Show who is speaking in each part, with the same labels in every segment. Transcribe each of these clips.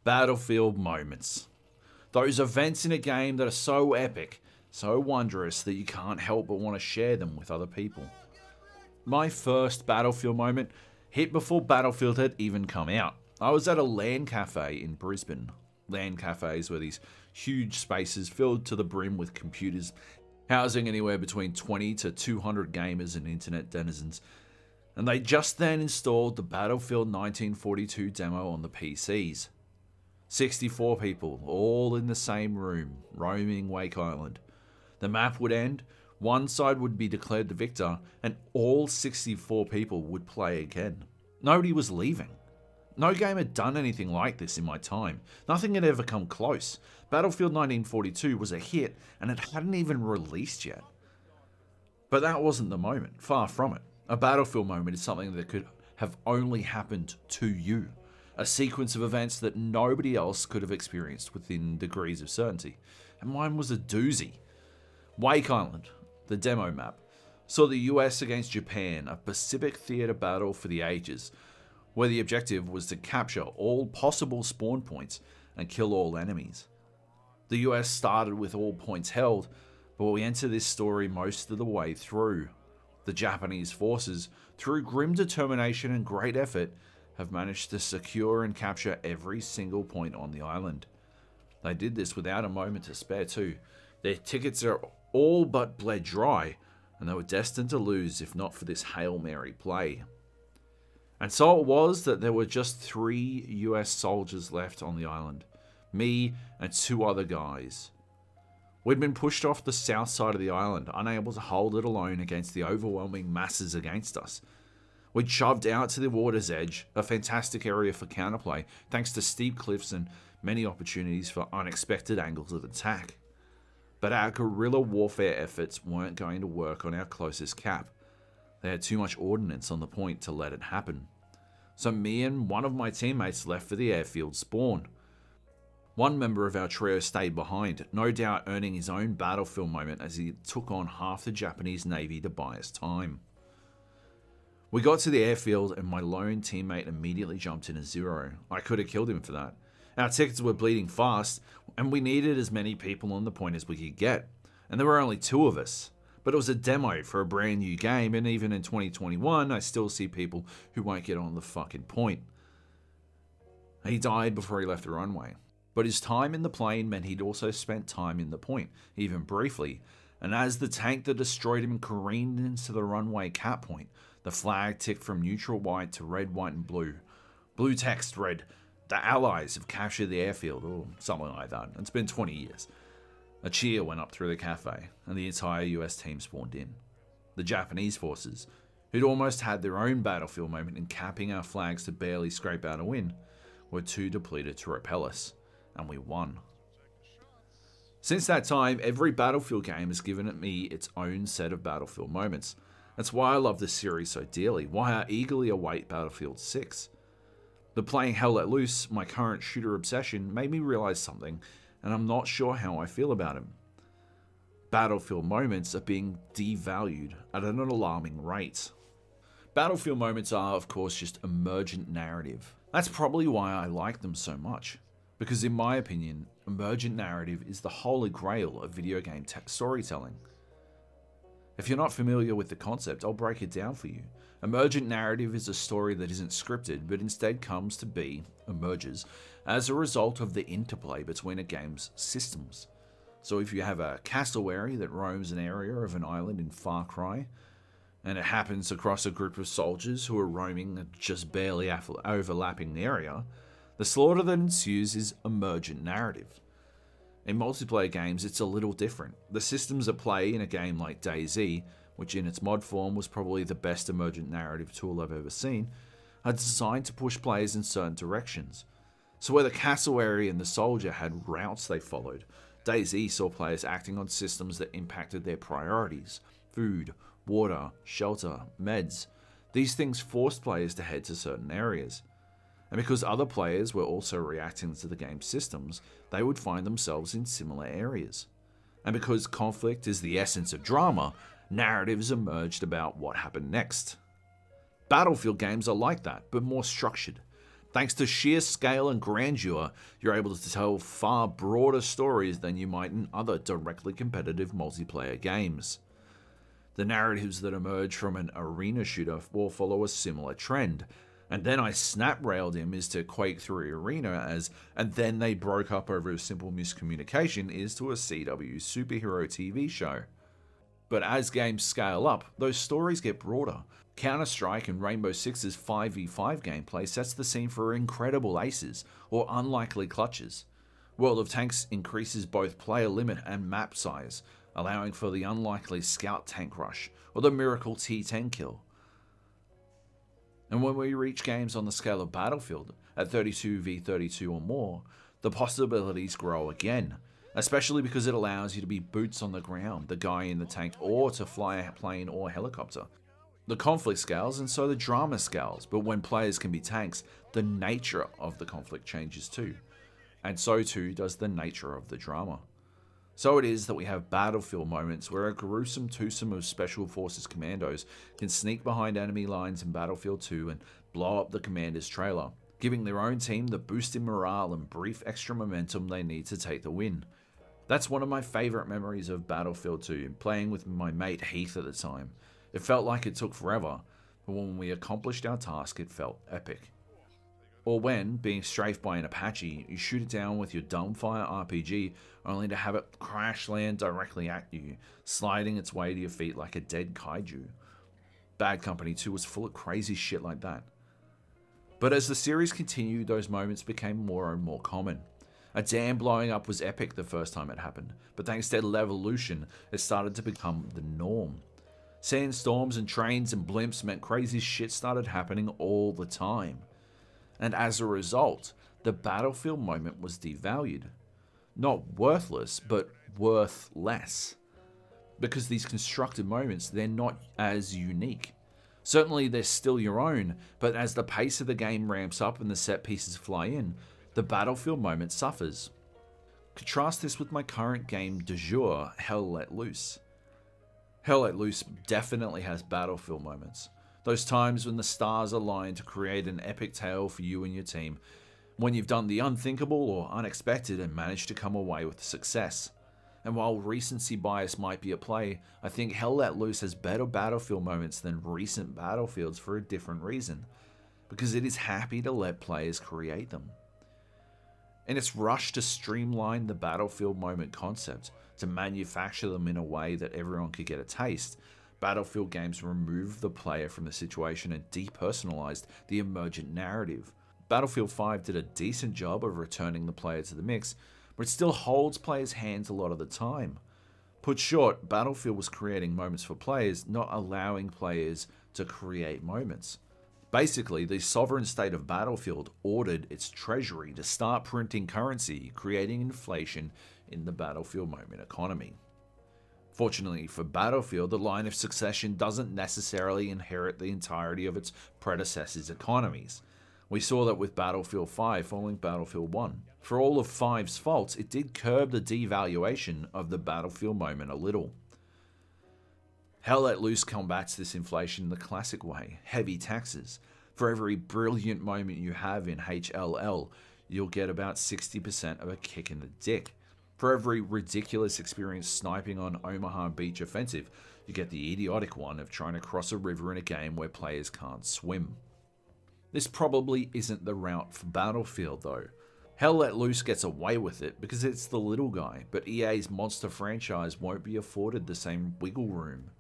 Speaker 1: Battlefield moments. Those events in a game that are so epic, so wondrous that you can't help but want to share them with other people. My first Battlefield moment hit before Battlefield had even come out. I was at a LAN cafe in Brisbane. LAN cafes were these huge spaces filled to the brim with computers, housing anywhere between 20 to 200 gamers and internet denizens. And they just then installed the Battlefield 1942 demo on the PCs. 64 people, all in the same room, roaming Wake Island. The map would end, one side would be declared the victor, and all 64 people would play again. Nobody was leaving. No game had done anything like this in my time. Nothing had ever come close. Battlefield 1942 was a hit, and it hadn't even released yet. But that wasn't the moment, far from it. A Battlefield moment is something that could have only happened to you. A sequence of events that nobody else could have experienced within degrees of certainty. And mine was a doozy. Wake Island, the demo map, saw the US against Japan, a Pacific theater battle for the ages, where the objective was to capture all possible spawn points and kill all enemies. The US started with all points held, but we enter this story most of the way through. The Japanese forces, through grim determination and great effort, have managed to secure and capture every single point on the island. They did this without a moment to spare too. Their tickets are all but bled dry, and they were destined to lose if not for this Hail Mary play. And so it was that there were just 3 US soldiers left on the island. Me and 2 other guys. We'd been pushed off the south side of the island, unable to hold it alone against the overwhelming masses against us. We'd shoved out to the water's edge, a fantastic area for counterplay, thanks to steep cliffs and many opportunities for unexpected angles of attack. But our guerrilla warfare efforts weren't going to work on our closest cap. They had too much ordnance on the point to let it happen. So me and one of my teammates left for the airfield spawn. One member of our trio stayed behind, no doubt earning his own Battlefield moment as he took on half the Japanese Navy to buy us time. We got to the airfield and my lone teammate immediately jumped in a zero. I could have killed him for that. Our tickets were bleeding fast and we needed as many people on the point as we could get. And there were only 2 of us. But it was a demo for a brand new game, and even in 2021, I still see people who won't get on the fucking point. He died before he left the runway. But his time in the plane meant he'd also spent time in the point, even briefly. And as the tank that destroyed him careened into the runway cap point, the flag ticked from neutral white to red, white, and blue. Blue text read, "The Allies have captured the airfield," or something like that. It's been 20 years. A cheer went up through the cafe, and the entire US team spawned in. The Japanese forces, who'd almost had their own Battlefield moment in capping our flags to barely scrape out a win, were too depleted to repel us, and we won. Since that time, every Battlefield game has given me its own set of Battlefield moments. That's why I love this series so dearly, why I eagerly await Battlefield 6. But playing Hell Let Loose, my current shooter obsession, made me realize something, and I'm not sure how I feel about him. Battlefield moments are being devalued at an alarming rate. Battlefield moments are, of course, just emergent narrative. That's probably why I like them so much, because in my opinion, emergent narrative is the holy grail of video game storytelling. If you're not familiar with the concept, I'll break it down for you. Emergent narrative is a story that isn't scripted, but instead comes to be, emerges, as a result of the interplay between a game's systems. So if you have a cassowary that roams an area of an island in Far Cry, and it happens across a group of soldiers who are roaming just barely overlapping the area, the slaughter that ensues is emergent narrative. In multiplayer games, it's a little different. The systems at play in a game like DayZ, which in its mod form was probably the best emergent narrative tool I've ever seen, are designed to push players in certain directions. So where the cassowary and the soldier had routes they followed, DayZ saw players acting on systems that impacted their priorities: food, water, shelter, meds. These things forced players to head to certain areas. And because other players were also reacting to the game's systems, they would find themselves in similar areas. And because conflict is the essence of drama, narratives emerged about what happened next. Battlefield games are like that, but more structured. Thanks to sheer scale and grandeur, you're able to tell far broader stories than you might in other directly competitive multiplayer games. The narratives that emerge from an arena shooter will follow a similar trend. And then I snap-railed him is to Quake 3 Arena as, and then they broke up over a simple miscommunication is to a CW superhero TV show. But as games scale up, those stories get broader. Counter-Strike and Rainbow Six's 5v5 gameplay sets the scene for incredible aces, or unlikely clutches. World of Tanks increases both player limit and map size, allowing for the unlikely Scout Tank Rush, or the miracle T10 kill. And when we reach games on the scale of Battlefield, at 32v32 or more, the possibilities grow again, especially because it allows you to be boots on the ground, the guy in the tank, or to fly a plane or helicopter. The conflict scales and so the drama scales, but when players can be tanks, the nature of the conflict changes too. And so too does the nature of the drama. So it is that we have Battlefield moments where a gruesome twosome of Special Forces commandos can sneak behind enemy lines in Battlefield 2 and blow up the commander's trailer, giving their own team the boost in morale and brief extra momentum they need to take the win. That's one of my favourite memories of Battlefield 2, playing with my mate Heath at the time. It felt like it took forever, but when we accomplished our task it felt epic. Or when, being strafed by an Apache, you shoot it down with your dumbfire RPG only to have it crash land directly at you, sliding its way to your feet like a dead kaiju. Bad Company 2 was full of crazy shit like that. But as the series continued, those moments became more and more common. A dam blowing up was epic the first time it happened, but thanks to Levolution, it started to become the norm. Sandstorms and trains and blimps meant crazy shit started happening all the time. And as a result, the Battlefield moment was devalued. Not worthless, but worth less. Because these constructed moments, they're not as unique. Certainly they're still your own, but as the pace of the game ramps up and the set pieces fly in, the Battlefield moment suffers. Contrast this with my current game du jour, Hell Let Loose. Hell Let Loose definitely has Battlefield moments. Those times when the stars align to create an epic tale for you and your team, when you've done the unthinkable or unexpected and managed to come away with success. And while recency bias might be at play, I think Hell Let Loose has better Battlefield moments than recent Battlefields for a different reason, because it is happy to let players create them. In its rush to streamline the Battlefield moment concept, to manufacture them in a way that everyone could get a taste, Battlefield games removed the player from the situation and depersonalized the emergent narrative. Battlefield 5 did a decent job of returning the player to the mix, but it still holds players' hands a lot of the time. Put short, Battlefield was creating moments for players, not allowing players to create moments. Basically, the sovereign state of Battlefield ordered its treasury to start printing currency, creating inflation in the Battlefield moment economy. Fortunately for Battlefield, the line of succession doesn't necessarily inherit the entirety of its predecessors' economies. We saw that with Battlefield 5 following Battlefield 1. For all of 5's faults, it did curb the devaluation of the Battlefield moment a little. Hell Let Loose combats this inflation in the classic way, heavy taxes. For every brilliant moment you have in HLL, you'll get about 60% of a kick in the dick. For every ridiculous experience sniping on Omaha Beach Offensive, you get the idiotic one of trying to cross a river in a game where players can't swim. This probably isn't the route for Battlefield though. Hell Let Loose gets away with it because it's the little guy, but EA's monster franchise won't be afforded the same wiggle room.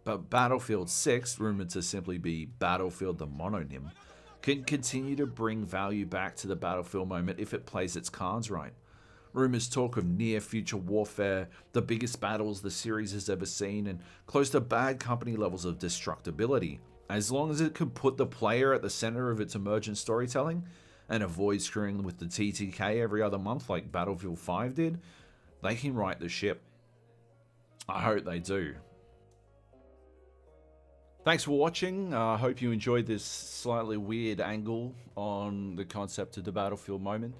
Speaker 1: But Battlefield 6, rumored to simply be Battlefield the mononym, can continue to bring value back to the Battlefield moment if it plays its cards right. Rumors talk of near-future warfare, the biggest battles the series has ever seen, and close to Bad Company levels of destructibility. As long as it can put the player at the center of its emergent storytelling, and avoid screwing with the TTK every other month like Battlefield 5 did, they can right the ship. I hope they do. Thanks for watching. I hope you enjoyed this slightly weird angle on the concept of the Battlefield moment.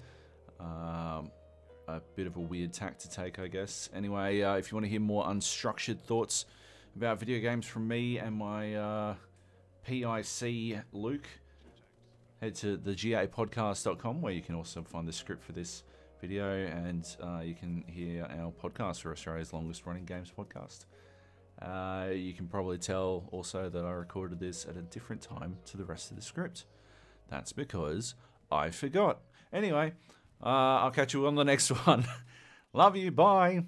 Speaker 1: A bit of a weird tack to take, I guess. Anyway, if you want to hear more unstructured thoughts about video games from me and my PIC Luke, head to thegapodcast.com, where you can also find the script for this video, and you can hear our podcast for Australia's longest running games podcast. You can probably tell also that I recorded this at a different time to the rest of the script. That's because I forgot. Anyway, I'll catch you on the next one. Love you, bye.